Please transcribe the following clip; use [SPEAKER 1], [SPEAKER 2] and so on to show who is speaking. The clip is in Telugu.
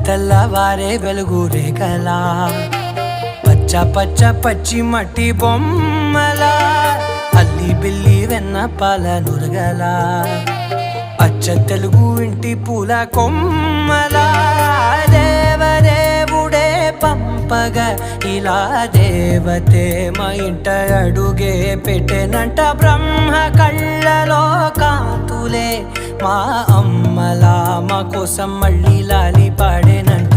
[SPEAKER 1] తెల్లవారే వెలుగు రేఖలా పచ్చ పచ్చ పచ్చి మట్టి బొమ్మలా అల్లి బిల్లి వెన్న పాల నురగలా అచ్చ తెలుగు ఇంటి పూల కొమ్మలా దేవదేవుడే పంపగా ఇలా దేవతే మా ఇంట అడుగే పెట్టెనంట బ్రహ్మ కళ్ళలో కాంతులే మా అమ్మలా మా కోసం మళ్ళీ లాలి పాడేనంట.